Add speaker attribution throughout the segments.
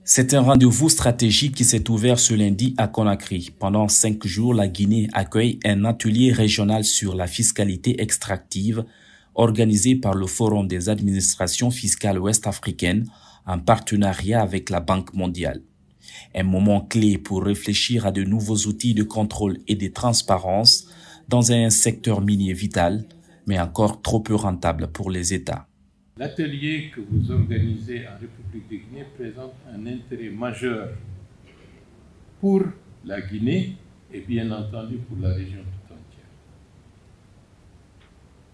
Speaker 1: C'est un rendez-vous stratégique qui s'est ouvert ce lundi à Conakry. Pendant 5 jours, la Guinée accueille un atelier régional sur la fiscalité extractive organisé par le Forum des administrations fiscales ouest-africaines en partenariat avec la Banque mondiale. Un moment clé pour réfléchir à de nouveaux outils de contrôle et de transparence dans un secteur minier vital, mais encore trop peu rentable pour les États.
Speaker 2: L'atelier que vous organisez en République de Guinée présente un intérêt majeur pour la Guinée et bien entendu pour la région tout entière.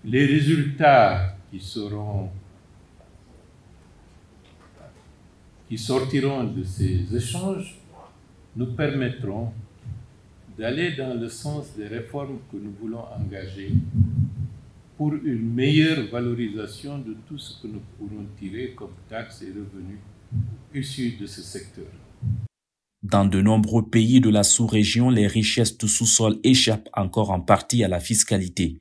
Speaker 2: Les résultats qui sortiront de ces échanges nous permettront d'aller dans le sens des réformes que nous voulons engager pour une meilleure valorisation de tout ce que nous pourrons tirer comme taxes et revenus issus de ce secteur.
Speaker 1: Dans de nombreux pays de la sous-région, les richesses du sous-sol échappent encore en partie à la fiscalité.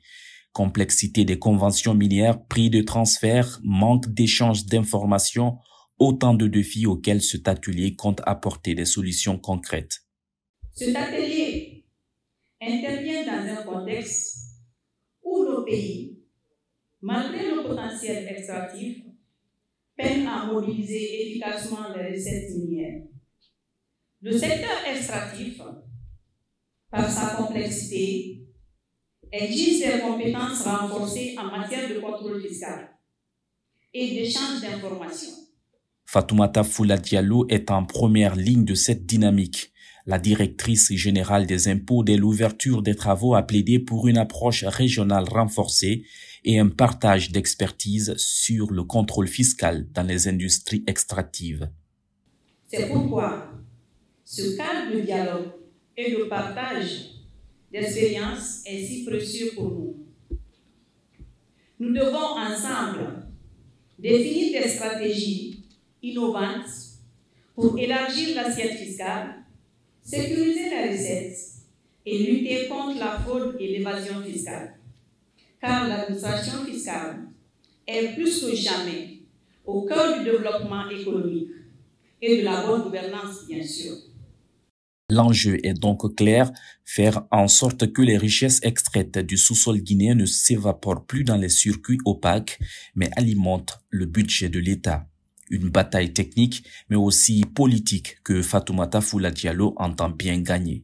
Speaker 1: Complexité des conventions minières, prix de transfert, manque d'échange d'informations, autant de défis auxquels cet atelier compte apporter des solutions concrètes.
Speaker 3: Cet atelier intervient dans un contexte où nos pays, malgré le potentiel extractif, peinent à mobiliser efficacement les recettes minières. Le secteur extractif, par sa complexité, exige des compétences renforcées en matière de contrôle fiscal et d'échange d'informations.
Speaker 1: Fatoumata Foula Diallo est en première ligne de cette dynamique. La directrice générale des impôts, dès l'ouverture des travaux, a plaidé pour une approche régionale renforcée et un partage d'expertise sur le contrôle fiscal dans les industries extractives.
Speaker 3: C'est pourquoi ce cadre de dialogue et de partage d'expériences est si précieux pour nous. Nous devons ensemble définir des stratégies innovantes pour élargir l'assiette fiscale, sécuriser les recettes et lutter contre la fraude et l'évasion fiscale. Car l'administration fiscale est plus que jamais au cœur du développement économique et de la bonne gouvernance, bien sûr.
Speaker 1: L'enjeu est donc clair, faire en sorte que les richesses extraites du sous-sol guinéen ne s'évaporent plus dans les circuits opaques, mais alimentent le budget de l'État. Une bataille technique, mais aussi politique que Fatoumata Foula Diallo entend bien gagner.